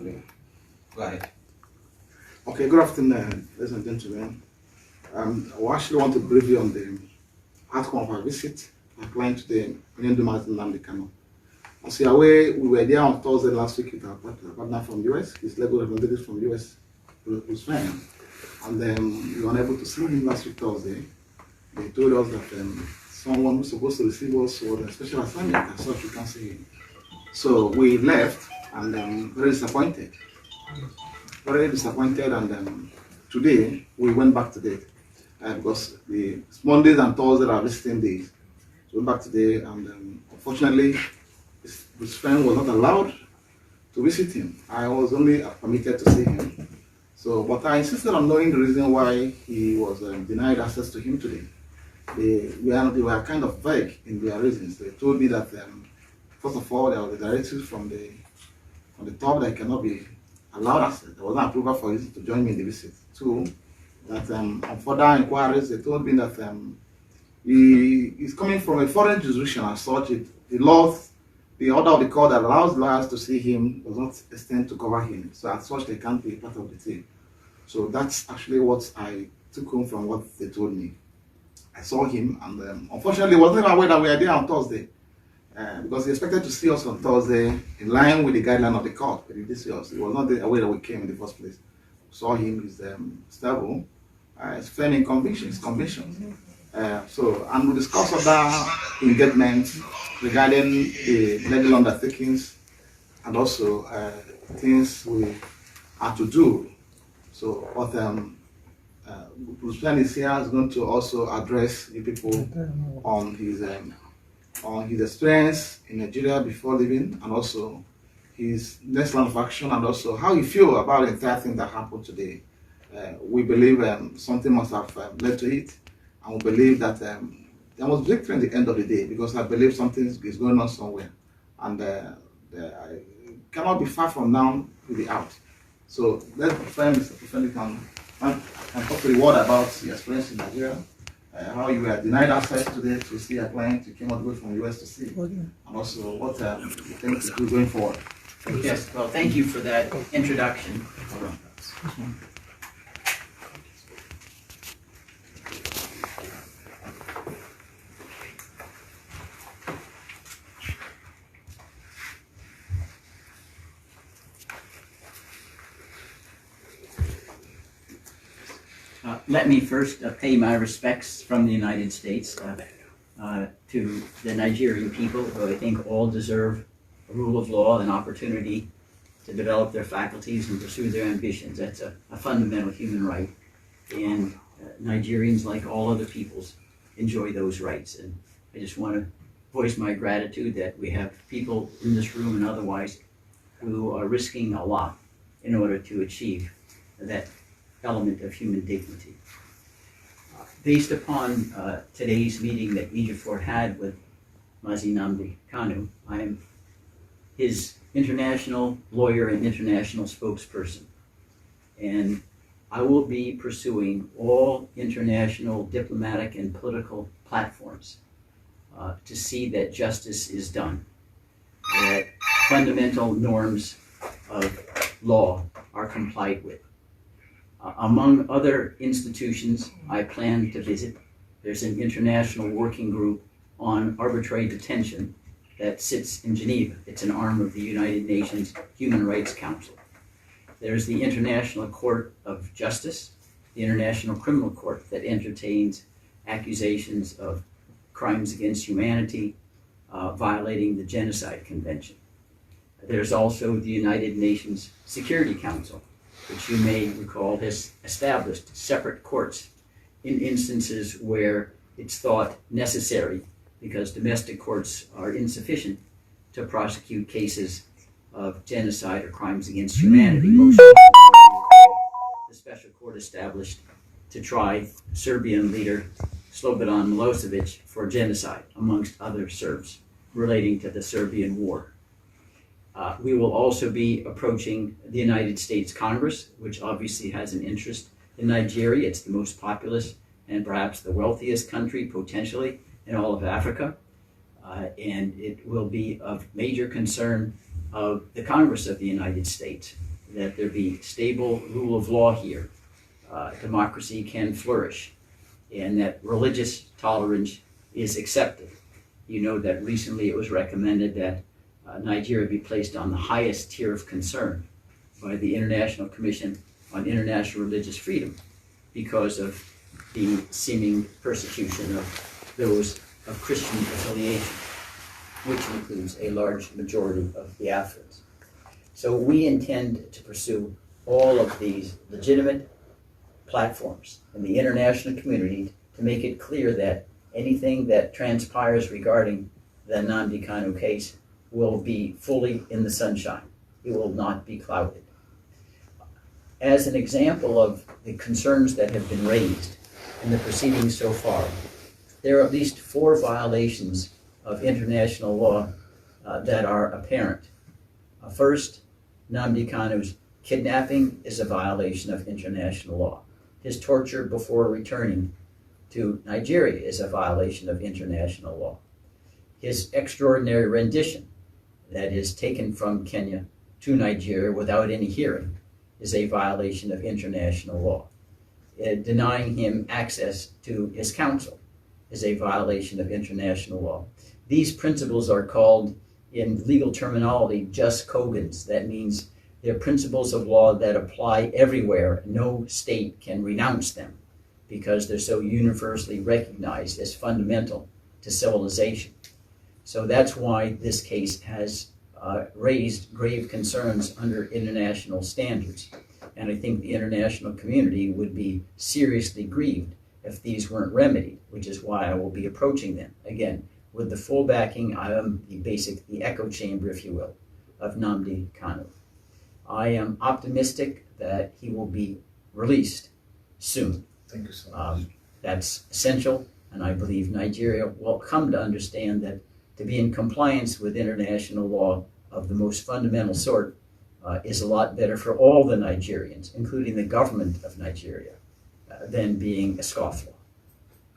Okay. Go ahead. Okay, good afternoon, ladies and gentlemen. I actually want to brief you on the outcome of our visit. Our client today, Nnamdi Kanu. As you are aware, we were there on Thursday last week with our partner from US, his legal representative from US, who's Fein. And we were unable to see him last week Thursday. They told us that someone who's supposed to receive us was a special assignment, and such we can't see him. So we left and very disappointed. Very disappointed, and today we went back today because the Mondays and Thursdays are visiting days. So we went back today, and unfortunately, his friend was not allowed to visit him. I was only permitted to see him. So, but I insisted on knowing the reason why he was denied access to him today. They were kind of vague in their reasons. They told me that first of all, there was a directive from the top that cannot be allowed access. There was no approval for him to join me in the visit. Two, that on further inquiries, they told me that he is coming from a foreign jurisdiction as such. The order of the court that allows lawyers to see him does not extend to cover him. So as such, they can't be part of the team. So that's actually what I took home from what they told me. I saw him, and unfortunately, wasn't aware that we are there on Thursday. Because he expected to see us on Thursday in line with the guideline of the court, but he did see us. He was not aware that we came in the first place. Saw him, he's stable. It's fairly convictions. And we discussed other engagements regarding the legal undertakings and also things we are to do. So what Bruce Fein is here is going to also address the people on his experience in Nigeria before leaving, and also his next line of action, and also how he feels about the entire thing that happened today. We believe something must have led to it, and we believe that there was victory in the end of the day, because I believe something is going on somewhere, and I cannot be far from now to be out. So let's find Mr. Professor can talk to the world about your experience in Nigeria. How you were denied access today to see a client you came all the way from the US to see, and also what you think to do going forward. Yes, well, thank you for that introduction. Let me first pay my respects from the United States to the Nigerian people, who I think all deserve a rule of law and opportunity to develop their faculties and pursue their ambitions. That's a fundamental human right, and Nigerians, like all other peoples, enjoy those rights. And I just want to voice my gratitude that we have people in this room and otherwise who are risking a lot in order to achieve that element of human dignity. Based upon today's meeting that Ejiofor had with Nnamdi Kanu, I am his international lawyer and international spokesperson. And I will be pursuing all international diplomatic and political platforms to see that justice is done, that fundamental norms of law are complied with. Among other institutions I plan to visit, there's an international working group on arbitrary detention that sits in Geneva. It's an arm of the United Nations Human Rights Council. There's the International Court of Justice, the International Criminal Court, that entertains accusations of crimes against humanity, violating the Genocide Convention. There's also the United Nations Security Council, which you may recall has established separate courts in instances where it's thought necessary, because domestic courts are insufficient to prosecute cases of genocide or crimes against humanity. Most the special court established to try Serbian leader Slobodan Milosevic for genocide, amongst other Serbs, relating to the Serbian War. We will also be approaching the United States Congress, which obviously has an interest in Nigeria. It's the most populous and perhaps the wealthiest country potentially in all of Africa. And it will be of major concern of the Congress of the United States that there be stable rule of law here, democracy can flourish, and that religious tolerance is accepted. You know that recently it was recommended that Nigeria be placed on the highest tier of concern by the International Commission on International Religious Freedom because of the seeming persecution of those of Christian affiliation, which includes a large majority of Biafrans. So we intend to pursue all of these legitimate platforms in the international community to make it clear that anything that transpires regarding the Nnamdi Kanu case will be fully in the sunshine. It will not be clouded. As an example of the concerns that have been raised in the proceedings so far, there are at least 4 violations of international law that are apparent. First, Nnamdi Kanu's kidnapping is a violation of international law. His torture before returning to Nigeria is a violation of international law. His extraordinary rendition, that is taken from Kenya to Nigeria without any hearing, is a violation of international law. Denying him access to his counsel is a violation of international law. These principles are called, in legal terminology, jus cogens. That means they're principles of law that apply everywhere. No state can renounce them because they're so universally recognized as fundamental to civilization. So that's why this case has raised grave concerns under international standards. And I think the international community would be seriously grieved if these weren't remedied, which is why I will be approaching them, again, with the full backing. I am the echo chamber, if you will, of Nnamdi Kanu. I am optimistic that he will be released soon. Thank you so much. That's essential, and I believe Nigeria will come to understand that to be in compliance with international law of the most fundamental sort is a lot better for all the Nigerians, including the government of Nigeria, than being a scofflaw.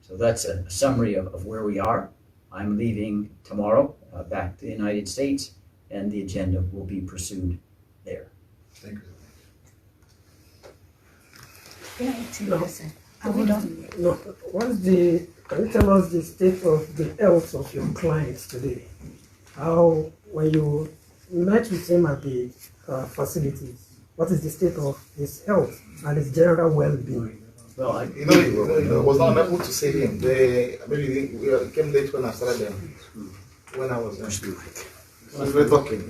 So that's a summary of where we are. I'm leaving tomorrow back to the United States, and the agenda will be pursued there. Thank you. Are we done? No. Can you tell us the state of the health of your clients today? How, when you met with him at the facilities, what is the state of his health and his general well-being? Well, I was not able to see him. Maybe we came late when I started them. When I was talking,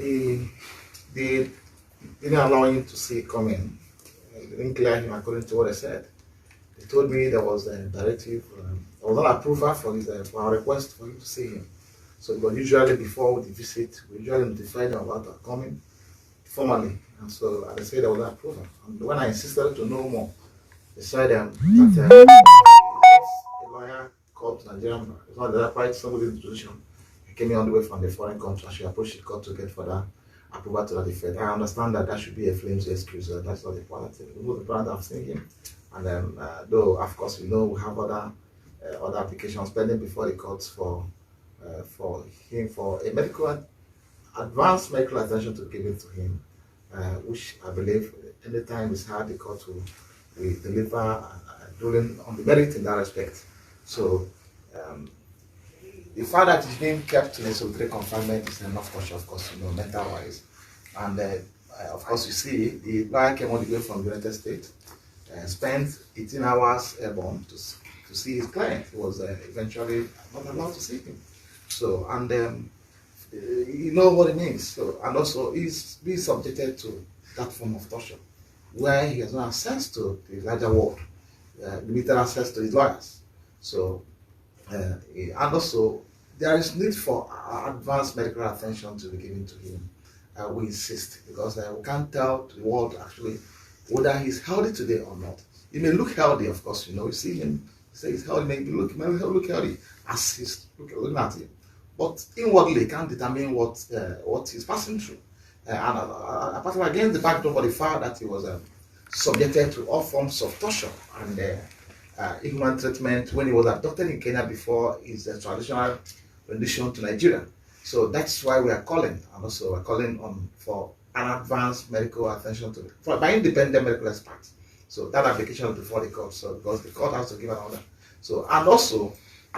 they didn't allow him to see come in. They didn't clear him according to what I said. They told me there was a directive, there was an approval for our request for him to see him. So, but usually before the visit, we usually notify them about our coming formally. And so they said there was an approval. And when I insisted to know more, they said that a lawyer called to Nigerian, it's not that quite somebody's institution. He came in all the way from the foreign country. She approached the court to get further approval to that effect. I understand that should be a flimsy excuse. That's not the point. We know the point I've seen him. And then, though, of course, we know we have other applications pending before the courts for him for a advanced medical attention to give it to him, which I believe anytime it's hard, the court will deliver a ruling on the merit in that respect. So, the fact that he's being kept in a solitary confinement is enough for sure, of course, mental wise. And of course, you see, the lawyer came all the way from the United States, spent 18 hours airborne to see his client. He was eventually not allowed to see him. So, and you know what it means. So, and also, he's being subjected to that form of torture, where he has no access to the larger world, limited access to his lawyers. So, and also, there is need for advanced medical attention to be given to him. We insist, because we can't tell the world actually whether he's healthy today or not. He may look healthy, of course, you see him, say he's healthy, maybe look healthy as he's looking at him. But inwardly, he can't determine what he's passing through. And apart from, against the backdrop of the fact that he was subjected to all forms of torture and inhuman treatment when he was abducted in Kenya before his traditional rendition to Nigeria. So that's why we are calling, and also we're calling for an advanced medical attention to by independent medical experts. So that application is before the court, so because the court has to give an order. So and also,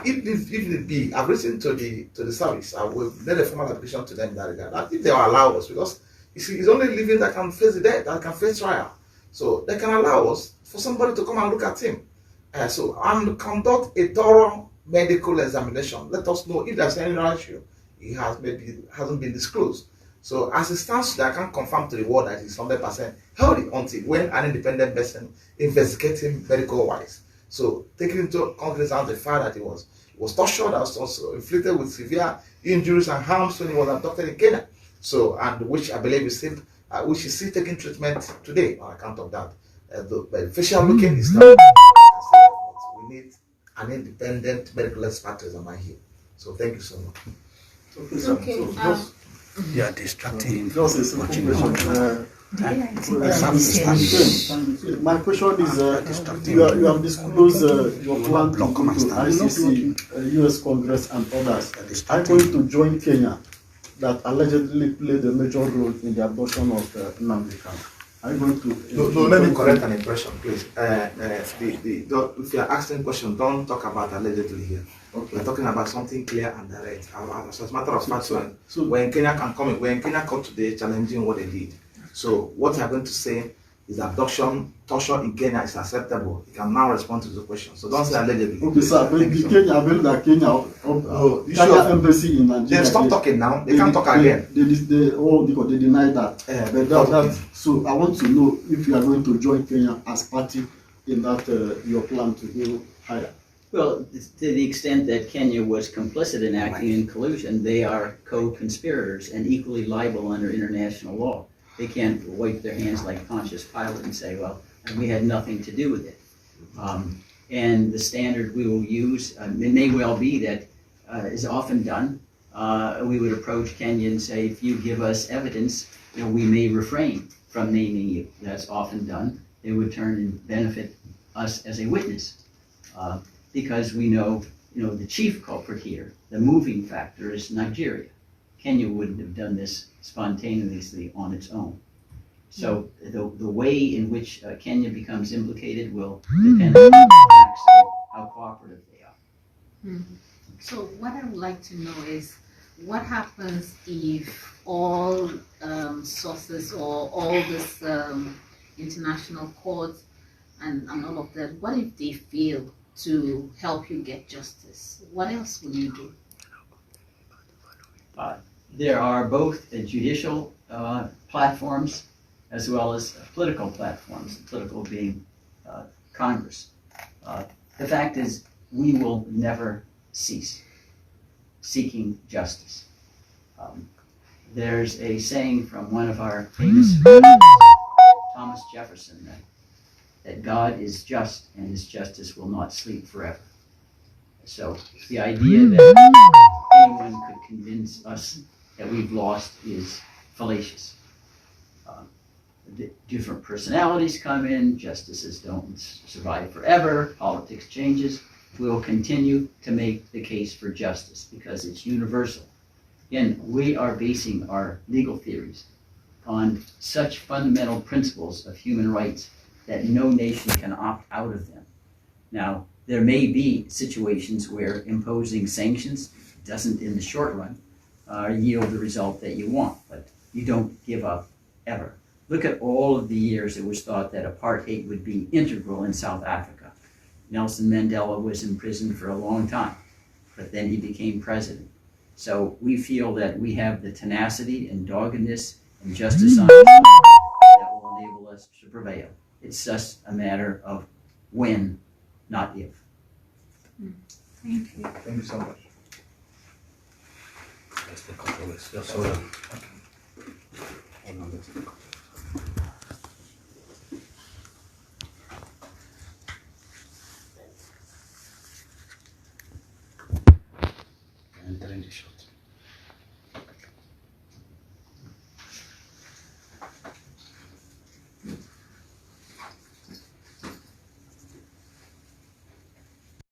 if it be, I've written to the service, I will make a formal application to them in that regard. That if they will allow us, because you see, it's only living that can face the death, that can face trial. So they can allow us for somebody to come and look at him. And conduct a thorough medical examination. Let us know if there's any issue. It hasn't been disclosed. So as it stands today, I can't confirm to the world that it's 100% healthy until when an independent person investigating medical wise. So taking into consideration the fact that he was tortured, that was also inflicted with severe injuries and harms when he was abducted in Kenya. So and which I believe is still taking treatment today on account of that. The facial looking is not. We need an independent medical expert to examine here. So thank you so much. Okay. You are distracting. Just a simple question. My question is, you have disclosed your plan to go to ICC, US Congress and others. Are you going to join Kenya that allegedly played a major role in the abduction of Nnamdi Kanu? Are you going to... No, let me correct an impression, please. If you are asking questions, don't talk about allegedly here. Okay. We're talking about something clear and direct. As a matter of fact, when Kenya come today challenging what they did. So what you are going to say is abduction, torture in Kenya is acceptable. You can now respond to the question. So don't say allegedly. Okay, sir. But the Kenya, I believe that Kenya embassy in Nigeria. They stop talking now. They can't talk again. They deny that. So I want to know if you are going to join Kenya as party in that your plan to go higher. Well, to the extent that Kenya was complicit in acting in collusion, they are co-conspirators and equally liable under international law. They can't wipe their hands like Pontius Pilate and say, well, we had nothing to do with it. And the standard we will use, it may well be that is often done. We would approach Kenya and say, if you give us evidence, we may refrain from naming you. That's often done. They would turn and benefit us as a witness. Because we know, the chief culprit here, the moving factor is Nigeria. Kenya wouldn't have done this spontaneously on its own. So the way in which Kenya becomes implicated will depend on the facts and how cooperative they are. Mm-hmm. So what I would like to know is, what happens if all sources or all this international courts and all of that, what if they fail to help you get justice? What else will you do? There are both judicial platforms as well as political platforms, political being Congress. The fact is, we will never cease seeking justice. There's a saying from one of our famous Thomas Jefferson that God is just and his justice will not sleep forever. So the idea that anyone could convince us that we've lost is fallacious. Different personalities come in, justices don't survive forever, politics changes. We will continue to make the case for justice because it's universal. Again, we are basing our legal theories on such fundamental principles of human rights that no nation can opt out of them. Now, there may be situations where imposing sanctions doesn't, in the short run, yield the result that you want, but you don't give up ever. Look at all of the years it was thought that apartheid would be integral in South Africa. Nelson Mandela was in prison for a long time, but then he became president. So we feel that we have the tenacity and doggedness and justice on our side that will enable us to prevail. It's just a matter of when, not if. Thank you. Thank you so much. That's the controversy. Just hold on. Entering the shot.